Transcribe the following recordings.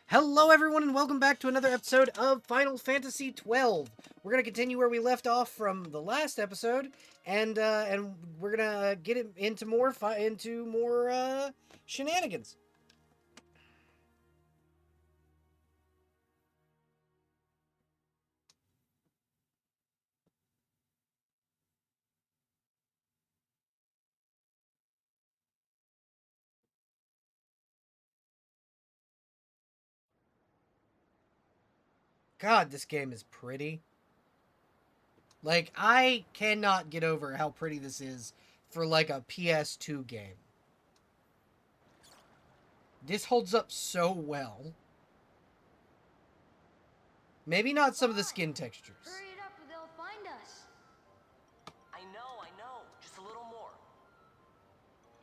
Hello everyone and welcome back to another episode of Final Fantasy XII. We're going to continue where we left off from the last episode and we're going to get into more shenanigans. God, this game is pretty. Like, I cannot get over how pretty this is for like a PS2 game. This holds up so well. Maybe not some of the skin textures. Hurry it up or they'll find us. I know. Just a little more.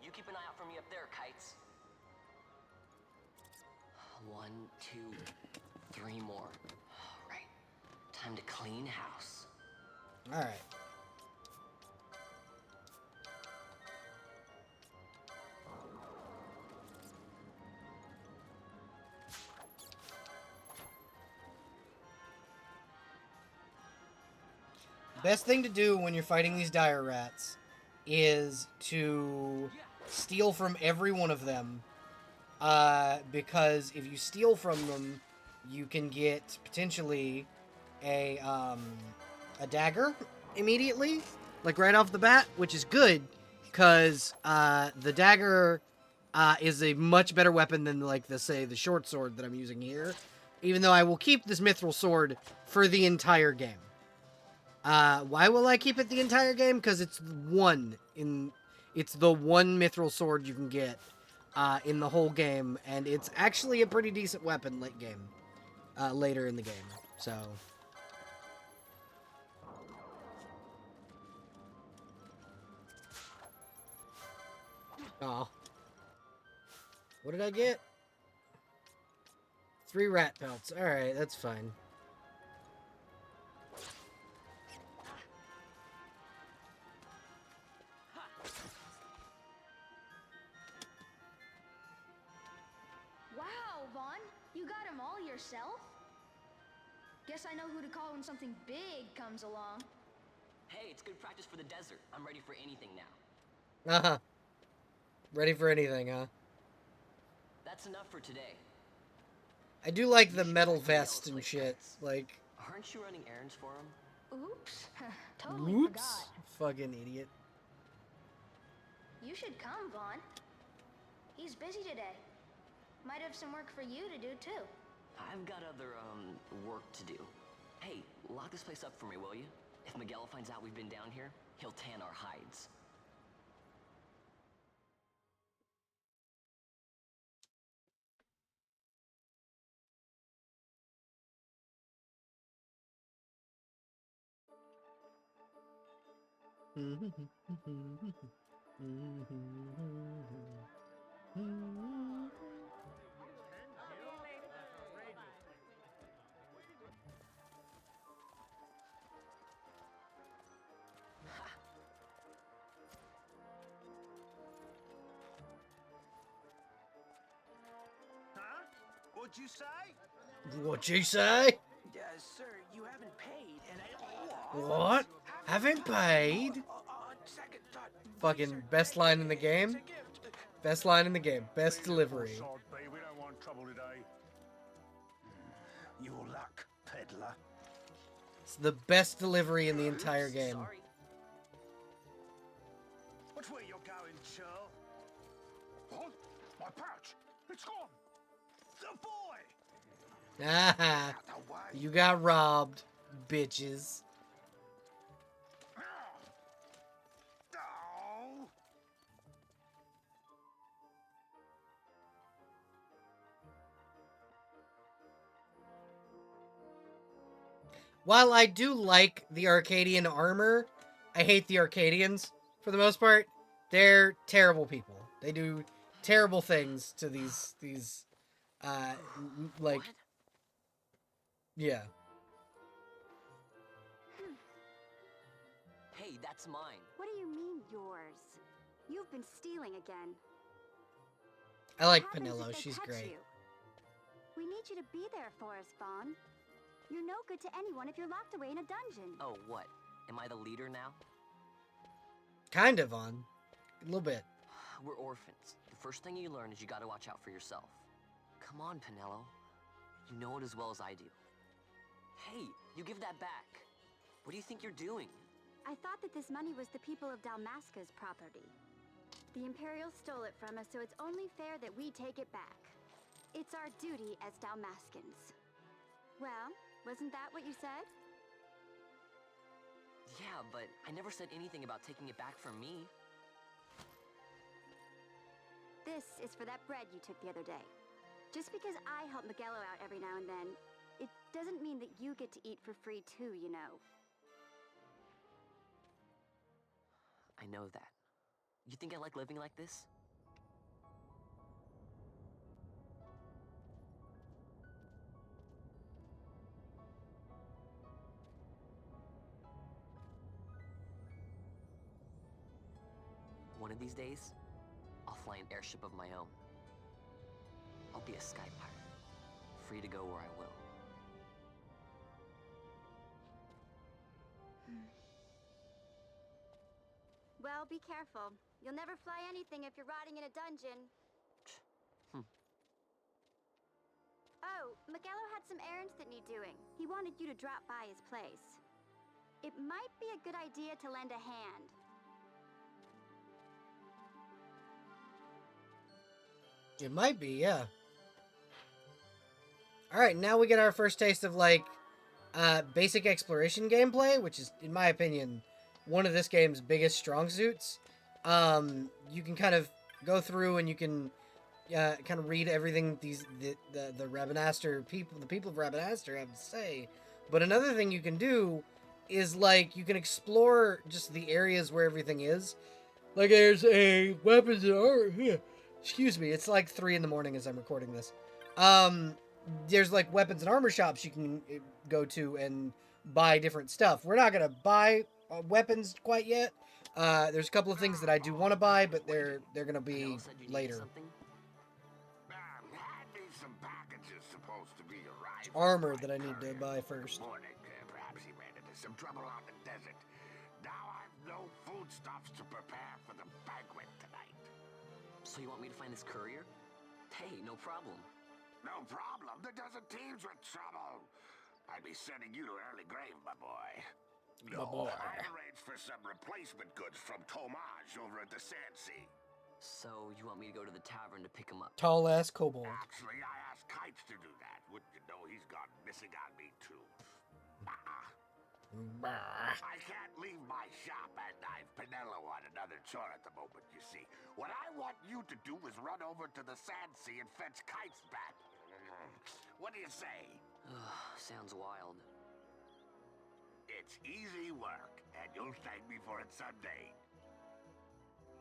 You keep an eye out for me up there, Kites. 1, 2, 3 more. All right. Time to clean house. All right. Best thing to do when you're fighting these dire rats is to steal from every one of them, because if you steal from them, you can get potentially a dagger immediately, like right off the bat, which is good because the dagger is a much better weapon than like the short sword that I'm using here, even though I will keep this mithril sword for the entire game. Why will I keep it the entire game? Because it's the one mithril sword you can get in the whole game, and it's actually a pretty decent weapon later in the game. So, oh, what did I get? 3 rat pelts. All right, that's fine. Wow, Vaughn, you got them all yourself? Guess I know who to call when something big comes along. Hey, it's good practice for the desert. I'm ready for anything now. Uh-huh. Ready for anything, huh? That's enough for today. I do like the metal vest and shit. Like, aren't you running errands for him? Oops, totally oops, forgot. fucking idiot. You should come, Vaughn. He's busy today. Might have some work for you to do, too. I've got other, work to do. Hey, lock this place up for me, will you? If Miguel finds out we've been down here, he'll tan our hides. What'd you say? What'd you say? Sir, you haven't paid, and What? Haven't paid? Second thought. Fucking best line in the game. Best line in the game. Best delivery. We don't want trouble today. Your luck, peddler. It's the best delivery in the entire game. Sorry. Which way you're going, Churl? What? My pouch! It's gone! The boy! Ah, Out the way! you got robbed, bitches. Oh! While I do like the Arcadian armor, I hate the Arcadians for the most part. They're terrible people. They do terrible things to these like, What? yeah. Hey, that's mine. What do you mean, yours? You've been stealing again. I like What happens Penelo. if they She's catch great. you? We need need you to be there for us, Vaughn. You're no good to anyone if you're locked away in a dungeon. Oh, what? Am I the leader now? Kind of, on. A little bit. We're orphans. The first thing you learn is you gotta watch out for yourself. Come on, Pinello. You know it as well as I do. Hey, you give that back. What do you think you're doing? I thought that this money was the people of Dalmasca's property. The Imperials stole it from us, so it's only fair that we take it back. It's our duty as Dalmascans. Well, wasn't that what you said? Yeah, but I never said anything about taking it back from me. This is for that bread you took the other day. Just because I help Miguelo out every now and then, it doesn't mean that you get to eat for free too, you know. I know that. You think I like living like this? One of these days, I'll fly an airship of my own. I'll be a sky pirate, free to go where I will. Well, be careful. You'll never fly anything if you're rotting in a dungeon. Oh, Miguelo had some errands that need doing. He wanted you to drop by his place. It might be a good idea to lend a hand. It might be, yeah. Alright, now we get our first taste of, like, basic exploration gameplay, which is, in my opinion, one of this game's biggest strong suits. You can kind of go through and you can kind of read everything the Rabinaster people, the people of Rabinaster have to say. But another thing you can do is, like, you can explore just the areas where everything is. Like, there's a weapons and armor. Excuse me, it's like 3 in the morning as I'm recording this. There's, like, weapons and armor shops you can go to and buy different stuff.'re not gonna buy weapons quite yet. There's a couple of things that I do want to buy, but they're gonna be later. Some packages supposed to be arriving. Armor that I need to buy first. Morning. Perhaps he ran into some trouble out in the desert. Now I've no foodstuffs to prepare for the banquet tonight. So you want me to find this courier? Hey, no problem. No problem. The desert teems with trouble. I'd be sending you to early grave, my boy. My boy. I arranged for some replacement goods from Tomage over at the Sand Sea. So you want me to go to the tavern to pick him up? Tall ass kobold. Actually, I asked Kites to do that. Wouldn't you know he's gone missing on me, too? I can't leave my shop, and I've Pinello on another chore at the moment, you see. What I want you to do is run over to the Sand Sea and fetch Kites back. What do you say? Sounds wild. It's easy work, and you'll thank me for it someday.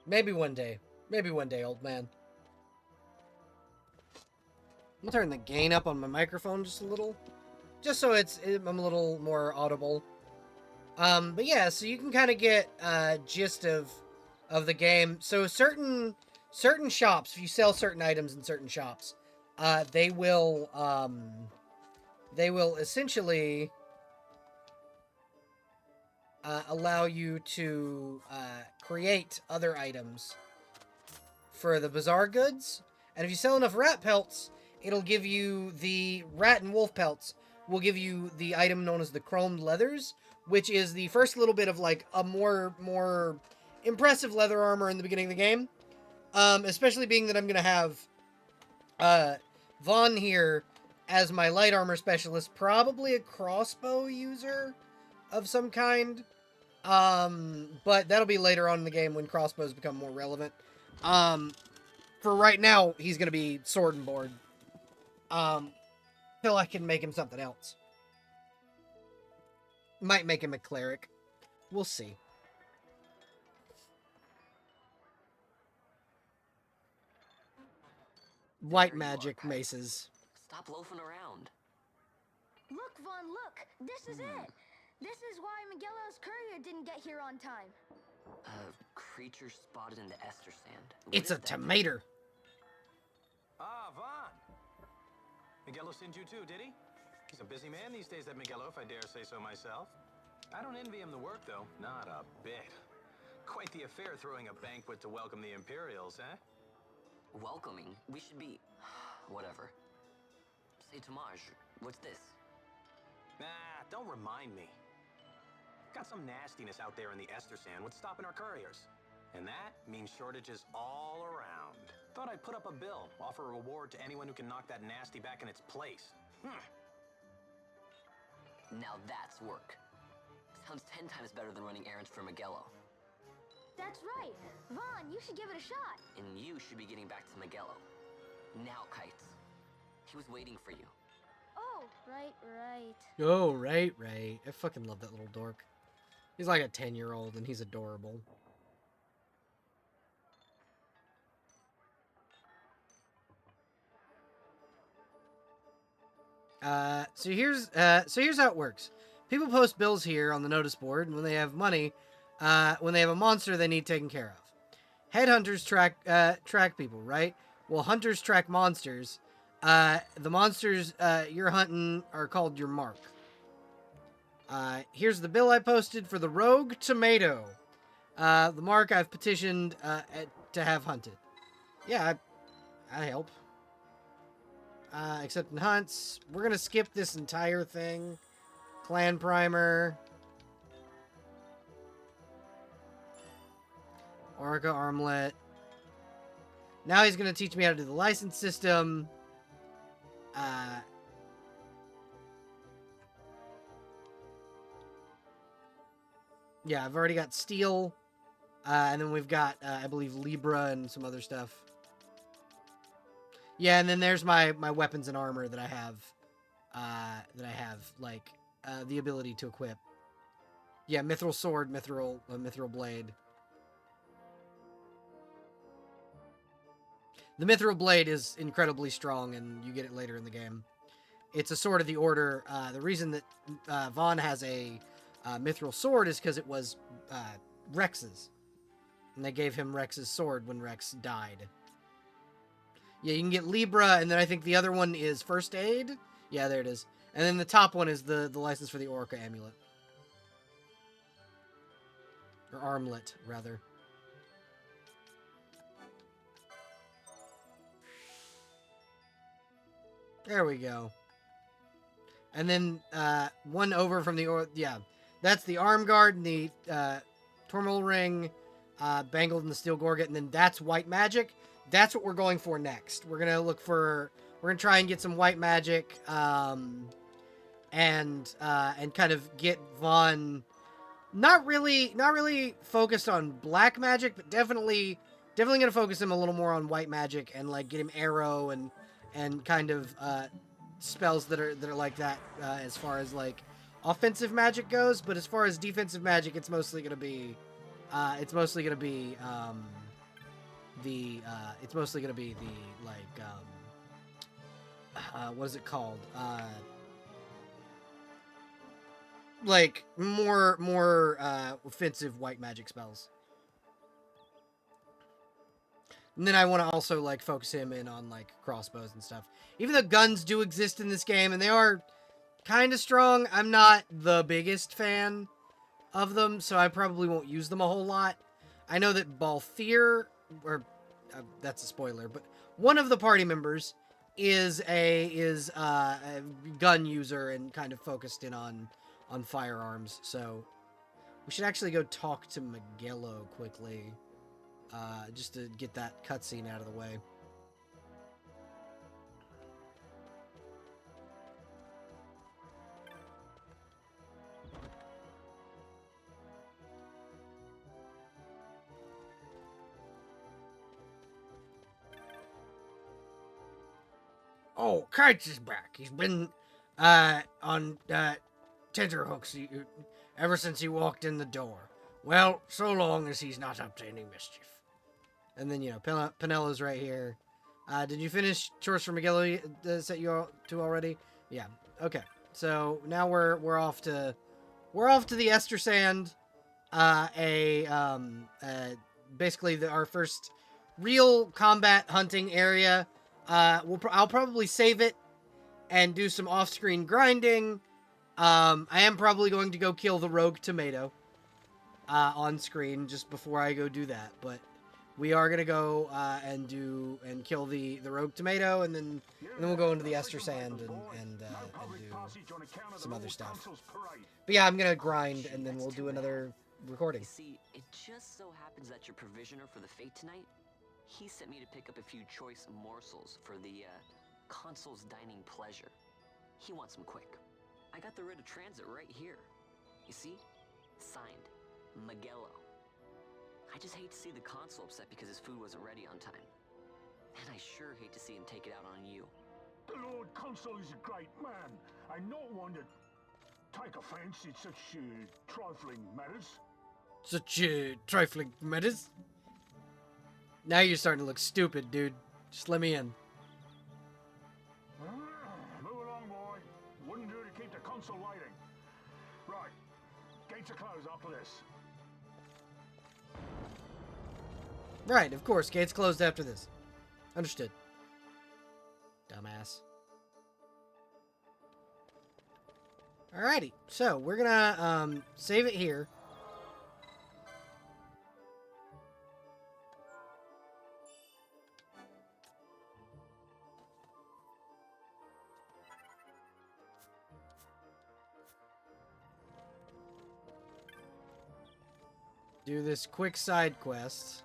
Maybe one day. Maybe one day, old man. I'm gonna turn the gain up on my microphone just a little. Just so I'm a little more audible. But yeah, so you can kind of get gist of the game. So certain shops, if you sell certain items in certain shops, they will essentially allow you to create other items for the bazaar goods. And if you sell enough rat pelts, it'll give you the rat and wolf pelts will give you the item known as the chromed leathers, which is the first little bit of, like, a more impressive leather armor in the beginning of the game. Especially being that I'm going to have Vaughn here as my light armor specialist, probably a crossbow user of some kind. But that'll be later on in the game when crossbows become more relevant. For right now, he's going to be sword and board. Till I can make him something else. Might make him a cleric. We'll see. White magic maces. Stop loafing around. Look, Vaughn, look! This is it! This is why Miguelo's courier didn't get here on time. Creature spotted in the ester sand. What It's is a that? tomato. Ah, Vaughn. Miguelo sent you too, did he? He's a busy man these days, that Miguelo, if I dare say so myself. I don't envy him the work, though. Not a bit. Quite the affair throwing a banquet to welcome the Imperials, eh? Welcoming? We should be... whatever. Say, Tamaj, what's this? Nah, don't remind me. Got some nastiness out there in the Ester Sand. What's stopping our couriers? And that means shortages all around. Thought I'd put up a bill, offer a reward to anyone who can knock that nasty back in its place. Now that's work. Sounds 10 times better than running errands for Miguelo. That's right. Vaughn, you should give it a shot. And you should be getting back to Miguelo. Now, Kites. He was waiting for you. Oh, right. Oh, right. I fucking love that little dork. He's like a 10-year-old, and he's adorable. So here's how it works. People post bills here on the notice board, and when they have money, when they have a monster they need taken care of. Headhunters track people, right? Well, hunters track monsters. The monsters you're hunting are called your mark. Here's the bill I posted for the rogue tomato. The mark I've petitioned to have hunted. Yeah, I help. Accepting hunts. We're gonna skip this entire thing. Clan primer. Orca armlet. Now he's gonna teach me how to do the license system. Yeah, I've already got steel. And then we've got, I believe, Libra and some other stuff. Yeah, and then there's my weapons and armor that I have, like, the ability to equip. Yeah, mithril sword, mithril blade. The mithril blade is incredibly strong, and you get it later in the game. It's a sword of the order. The reason that Vaughn has a mithril sword is because it was Rex's. And they gave him Rex's sword when Rex died. Yeah, you can get Libra, and then I think the other one is First Aid. Yeah, there it is. And then the top one is the license for the Orca amulet. Or armlet, rather. There we go. And then one over from the... yeah, that's the arm guard and the Tormal ring, bangled in the steel gorget, and then that's white magic. That's what we're going for next. We're gonna look for... We're gonna try and get some white magic, and kind of get Vaughn not really focused on black magic, but definitely gonna focus him a little more on white magic and like get him arrow and kind of spells that are like that as far as like offensive magic goes. But as far as defensive magic, it's mostly gonna be the like what is it called? Like more offensive white magic spells. And then I want to also like focus him in on like crossbows and stuff. Even though guns do exist in this game and they are kind of strong, I'm not the biggest fan of them, so I probably won't use them a whole lot. I know that Balthier, or that's a spoiler, but one of the party members is a gun user and kind of focused in on firearms. So we should actually go talk to Miguelo quickly, just to get that cutscene out of the way. Oh, Kites is back. He's been on tenterhooks ever since he walked in the door. Well, so long as he's not up to any mischief. And then, you know, Penelo's right here. Did you finish chores for Miguel set you to already? Yeah. Okay. So now we're off to the Ester Sand. Basically our first real combat hunting area. I'll probably save it and do some off-screen grinding. I am probably going to go kill the rogue tomato on screen just before I go do that. But we are gonna go and kill the rogue tomato, and then we'll go into the Ester Sand and do some other stuff. But yeah, I'm gonna grind, and then we'll do another recording. You see, it just so happens that your provisioner for the fete tonight, he sent me to pick up a few choice morsels for the consul's dining pleasure. He wants them quick. I got the writ of transit right here. You see? Signed, Magello. I just hate to see the consul upset because his food wasn't ready on time. And I sure hate to see him take it out on you. The Lord Consul is a great man. I'm not one to take offense in such trifling matters. Such trifling matters? Now you're starting to look stupid, dude. Just let me in. Move along, boy. Wouldn't do to keep the consul waiting. Right. Gates are closed after this. Right, of course. Gates closed after this. Understood. Dumbass. Alrighty. So, we're gonna save it here. Do this quick side quest.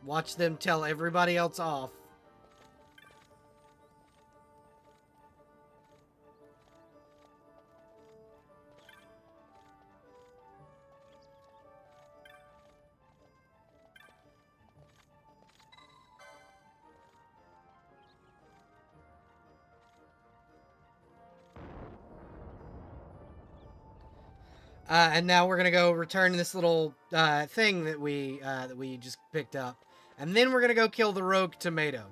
Watch them tell everybody else off. And now we're gonna go return this little thing that we just picked up, and then we're gonna go kill the rogue tomato.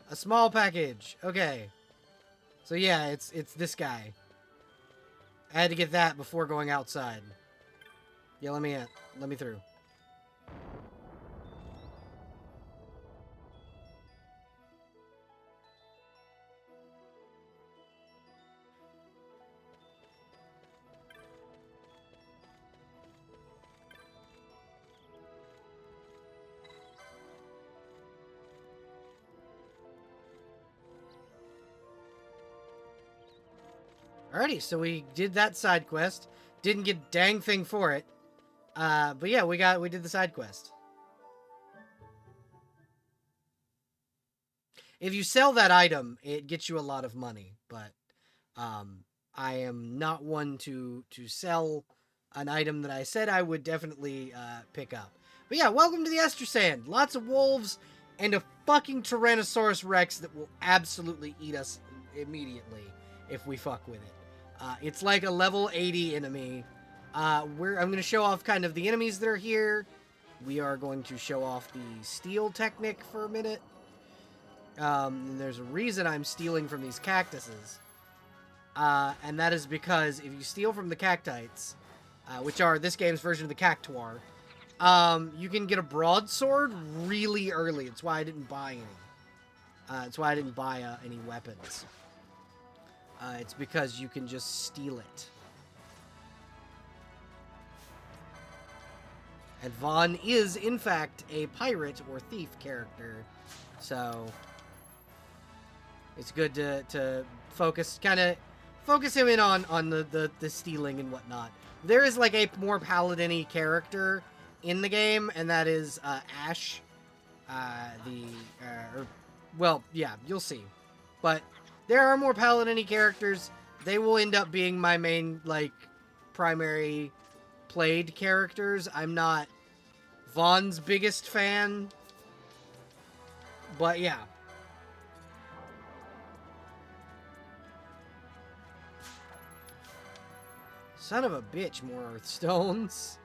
A small package. Okay. So yeah, it's this guy. I had to get that before going outside. Yeah, let me in. Let me through. Alrighty, so we did that side quest. Didn't get a dang thing for it. But yeah, we did the side quest. If you sell that item, it gets you a lot of money, but I am not one to sell an item that I said I would definitely pick up. But yeah, welcome to the Ester Sand. Lots of wolves and a fucking Tyrannosaurus Rex that will absolutely eat us immediately if we fuck with it. It's like a level 80 enemy. I'm going to show off kind of the enemies that are here. We are going to show off the steal technique for a minute. And there's a reason I'm stealing from these cactuses. And that is because if you steal from the cactites, which are this game's version of the cactuar, you can get a broadsword really early. It's why I didn't buy any. It's why I didn't buy any weapons. It's because you can just steal it. And Vhann is, in fact, a pirate or thief character. So it's good to focus him in on the stealing and whatnot. There is like a more paladin-y character in the game, and that is Ash. Well, yeah, you'll see. But there are more paladin-y characters. They will end up being my main, like, primary played characters. I'm not Vaughn's biggest fan. But yeah. Son of a bitch, more Earthstones.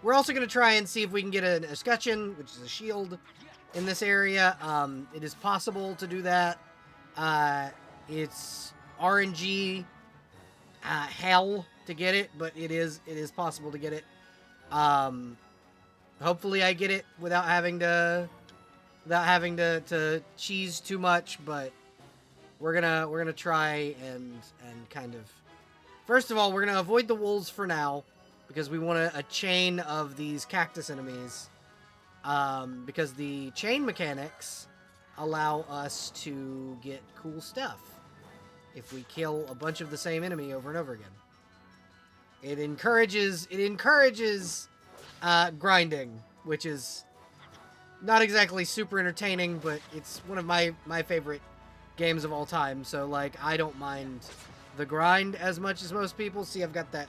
We're also going to try and see if we can get an escutcheon, which is a shield, in this area. It is possible to do that. It's RNG hell to get it, but it is possible to get it. Hopefully I get it without having to cheese too much, but we're gonna try and kind of, first of all, we're gonna avoid the wolves for now, because we want a chain of these cactus enemies, because the chain mechanics allow us to get cool stuff if we kill a bunch of the same enemy over and over again. It encourages grinding, which is not exactly super entertaining, but it's one of my favorite games of all time. So, like, I don't mind the grind as much as most people. See, I've got that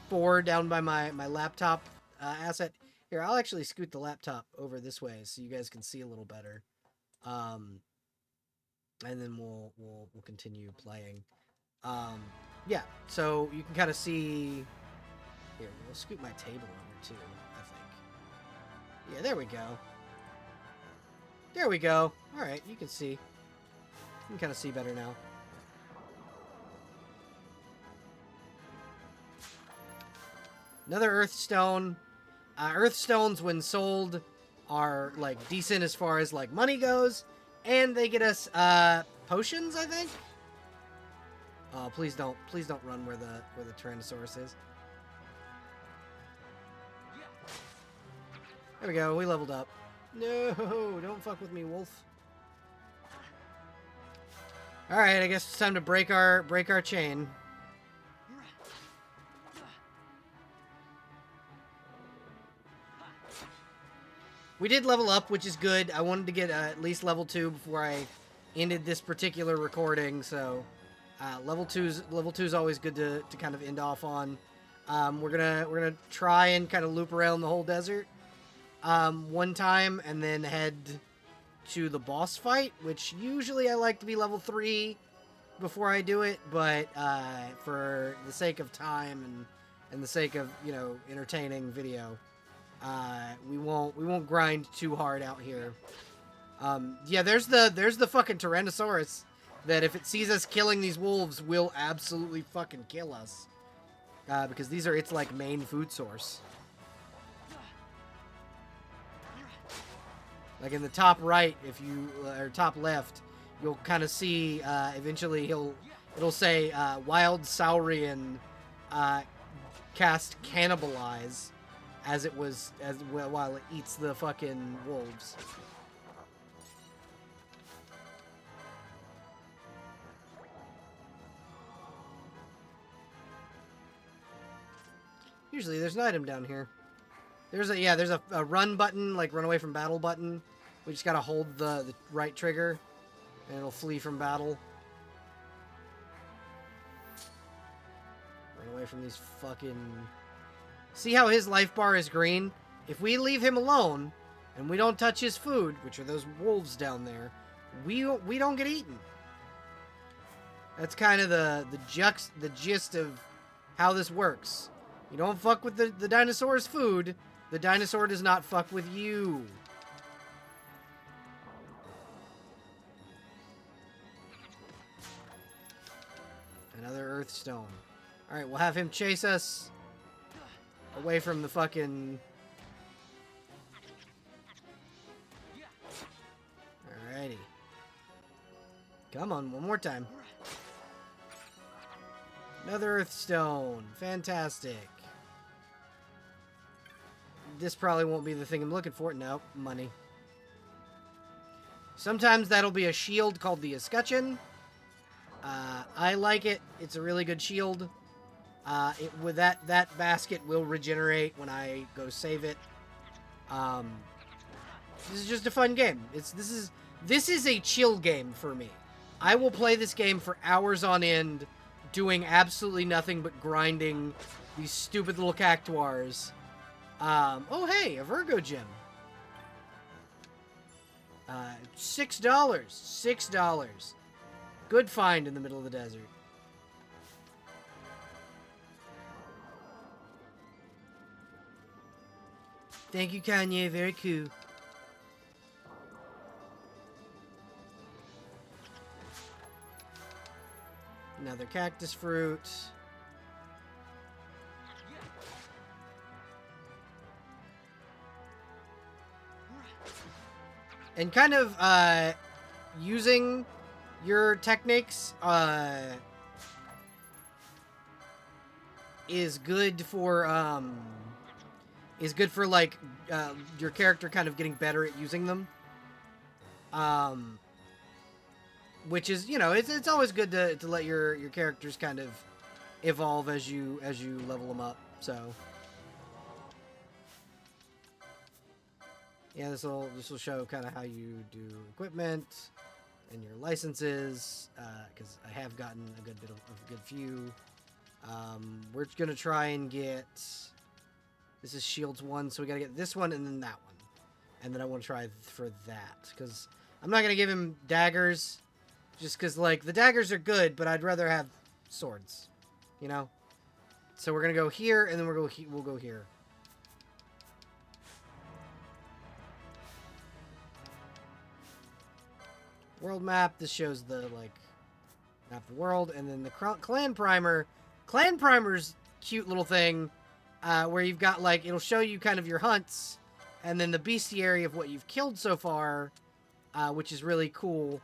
4 down by my laptop asset. Here, I'll actually scoot the laptop over this way so you guys can see a little better. And then we'll continue playing. Yeah, so you can kind of see. Here, we'll scoot my table over too, I think. Yeah, there we go. There we go. Alright, you can see. You can kind of see better now. Another Earthstone. Earthstones, when sold, are, like, decent as far as, like, money goes. And they get us, potions, I think? Oh, please don't run where the Tyrannosaurus is. There we go, we leveled up. No, don't fuck with me, wolf. Alright, I guess it's time to break our chain. We did level up, which is good. I wanted to get at least level 2 before I ended this particular recording, so level 2's always good to kind of end off on. We're gonna try and kind of loop around the whole desert one time, and then head to the boss fight, which usually I like to be level 3 before I do it, but for the sake of time and the sake of, you know, entertaining video, we won't grind too hard out here. Yeah, there's the fucking Tyrannosaurus that, if it sees us killing these wolves, will absolutely fucking kill us. Because these are its, like, main food source. Like in the top right, or top left, you'll kind of see, eventually it'll say, Wild Saurian, cast Cannibalize, while it eats the fucking wolves. Usually there's an item down here. There's a run button, like run away from battle button. We just gotta hold the right trigger, and it'll flee from battle. Run away from these fucking... See how his life bar is green? If we leave him alone, and we don't touch his food, which are those wolves down there, we don't get eaten. That's kind of the gist of how this works. You don't fuck with the dinosaur's food, the dinosaur does not fuck with you. Another Earthstone. Alright, we'll have him chase us away from the fucking... Alrighty. Come on, one more time. Another Earthstone. Fantastic. This probably won't be the thing I'm looking for. Nope, money. Sometimes that'll be a shield called the escutcheon. I like it. It's a really good shield. With that basket will regenerate when I go save it. This is just a fun game. This is a chill game for me. I will play this game for hours on end, doing absolutely nothing but grinding these stupid little cactuars. Oh, hey, a Virgo gem. $6. $6. Good find in the middle of the desert. Thank you, Kanye. Very cool. Another cactus fruit. And kind of using your techniques is good for like your character kind of getting better at using them. Which is, you know, it's always good to let your characters kind of evolve as you level them up. So yeah, this will show kind of how you do equipment and your licenses, because I have gotten a good bit of a good few. We're gonna try and get, this is Shields 1, so we gotta get this one and then that one, and then I want to try for that because I'm not gonna give him daggers, just because like the daggers are good, but I'd rather have swords, you know. So we're gonna go here, and then we'll go here. World map. This shows the like map of the world, and then the clan primer. Clan primer's cute little thing, where you've got like it'll show you kind of your hunts, and then the bestiary of what you've killed so far, which is really cool.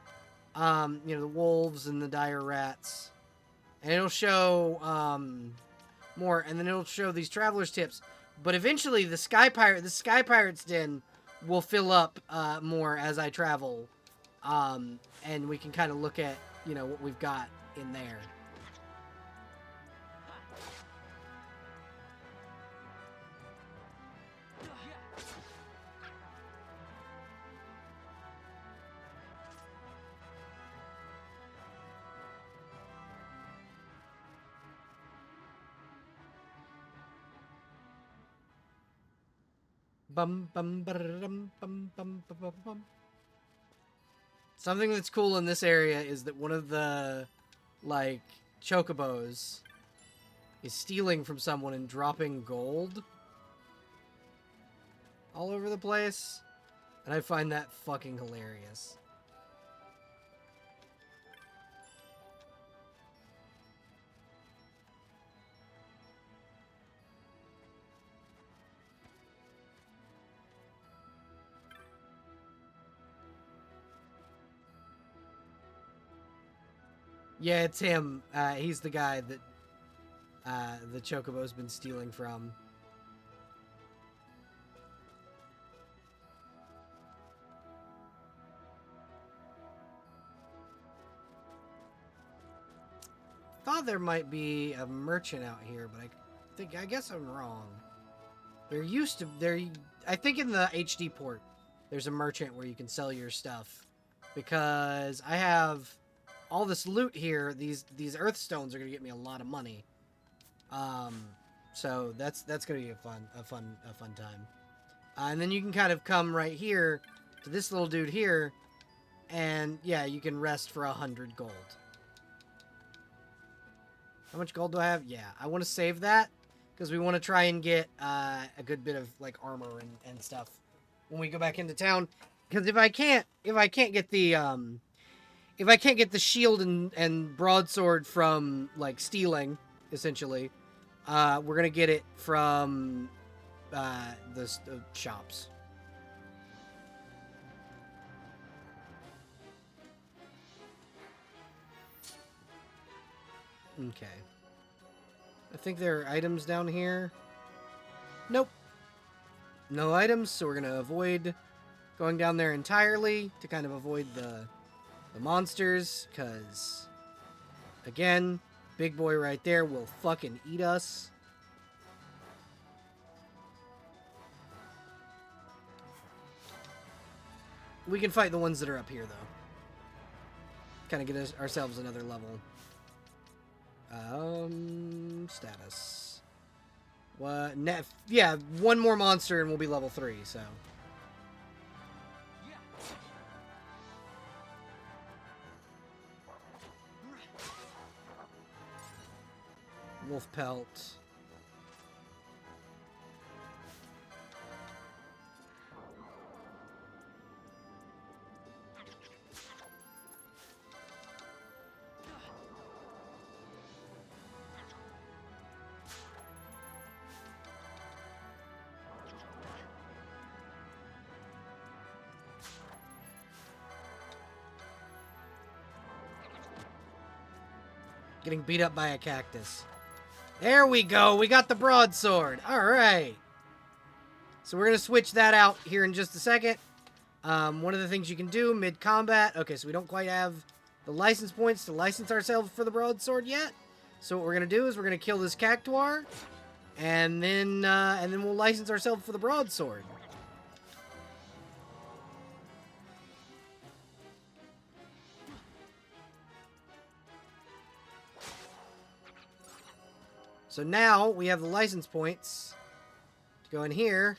You know, the wolves and the dire rats, and it'll show more, and then it'll show these travelers tips. But eventually, the Sky Pirate's Den will fill up more as I travel. And we can kind of look at, you know, what we've got in there. Bum bum bum bum bum bum bum. Something that's cool in this area is that one of the, like, chocobos is stealing from someone and dropping gold all over the place. And I find that fucking hilarious. Yeah, it's him. He's the guy that the chocobo's been stealing from. Thought there might be a merchant out here, but I guess I'm wrong. I think in the HD port, there's a merchant where you can sell your stuff, because I have all this loot here. These earth stones are gonna get me a lot of money. So that's gonna be a fun time. And then you can kind of come right here to this little dude here, and yeah, you can rest for 100 gold. How much gold do I have? Yeah, I want to save that because we want to try and get a good bit of like armor and stuff when we go back into town. Because if I can't get the shield and broadsword from like stealing, essentially, we're gonna get it from the shops. Okay. I think there are items down here. Nope. No items, so we're going to avoid going down there entirely to kind of avoid the monsters, because, again, big boy right there will fucking eat us. We can fight the ones that are up here, though. Kind of get ourselves another level. Status. What? Yeah, one more monster and we'll be level 3, so. Wolf pelt. Getting beat up by a cactus. There we go. We got the broadsword. All right. So we're going to switch that out here in just a second. One of the things you can do mid-combat. Okay, so we don't quite have the license points to license ourselves for the broadsword yet. So what we're going to do is we're going to kill this cactuar. And then we'll license ourselves for the broadsword. So now we have the license points to go in here,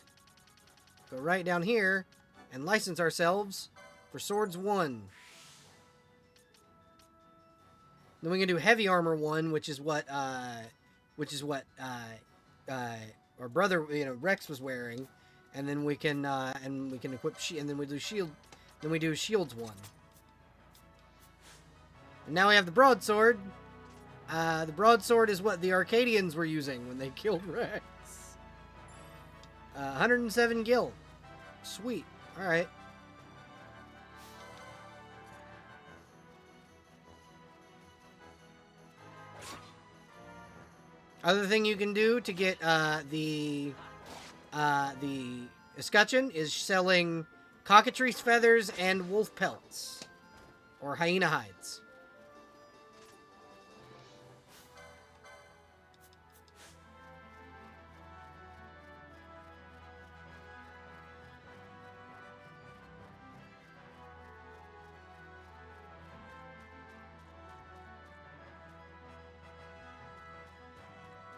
go right down here, and license ourselves for Swords 1. Then we can do Heavy Armor 1, which is what our brother, Rekks was wearing, and then we can equip and then we do shield, then we do Shields 1. And now we have the broadsword. The broadsword is what the Arcadians were using when they killed Rex. 107 gil. Sweet. Alright. Other thing you can do to get the escutcheon is selling cockatrice feathers and wolf pelts. Or hyena hides.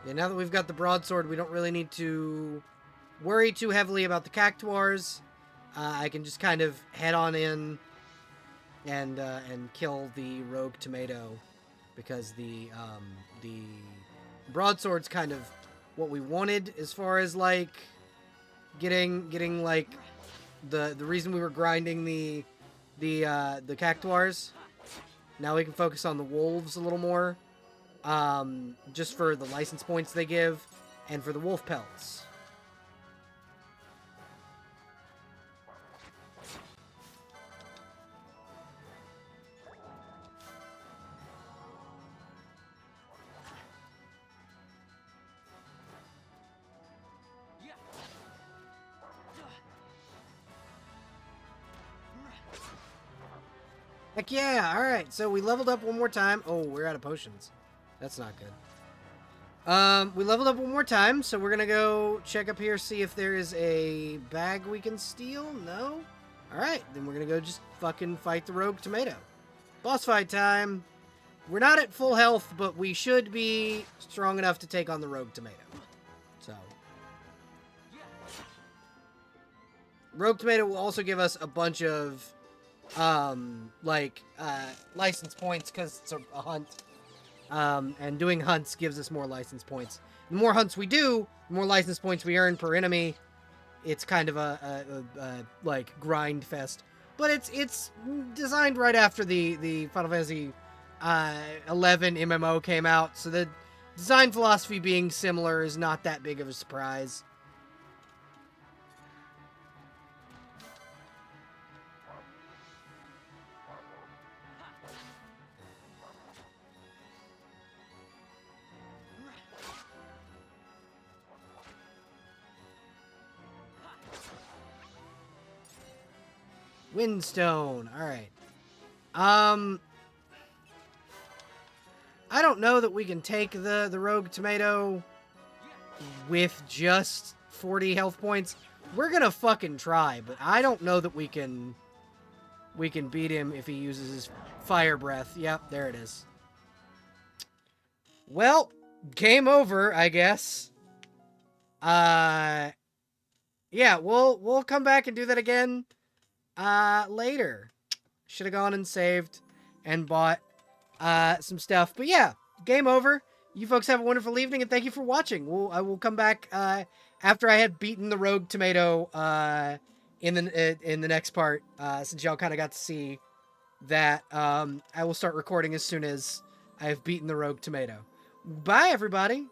Yeah, now that we've got the broadsword, we don't really need to worry too heavily about the cactuars. I can just kind of head on in and kill the rogue tomato, because the broadsword's kind of what we wanted as far as like getting like the reason we were grinding the cactuars. Now we can focus on the wolves a little more. Just for the license points they give, and for the wolf pelts. Heck yeah! Alright, so we leveled up one more time. Oh, we're out of potions. That's not good. We leveled up one more time, so we're gonna go check up here, see if there is a bag we can steal. No? Alright, then we're gonna go just fucking fight the rogue tomato. Boss fight time! We're not at full health, but we should be strong enough to take on the rogue tomato. So. Rogue tomato will also give us a bunch of, license points, because it's a hunt. And doing hunts gives us more license points. The more hunts we do, the more license points we earn per enemy. It's kind of a grind fest, but it's designed right after the Final Fantasy 11 MMO came out, so the design philosophy being similar is not that big of a surprise. Windstone. Alright. I don't know that we can take the rogue tomato with just 40 health points. We're gonna fucking try, but I don't know that we can beat him if he uses his fire breath. Yep, there it is. Well, game over, I guess. Yeah, we'll come back and do that again later. Should have gone and saved and bought some stuff. But yeah, game over. You folks have a wonderful evening, and thank you for watching. I will come back after I had beaten the rogue tomato in the next part, since y'all kind of got to see that. I will start recording as soon as I've beaten the rogue tomato. Bye, everybody.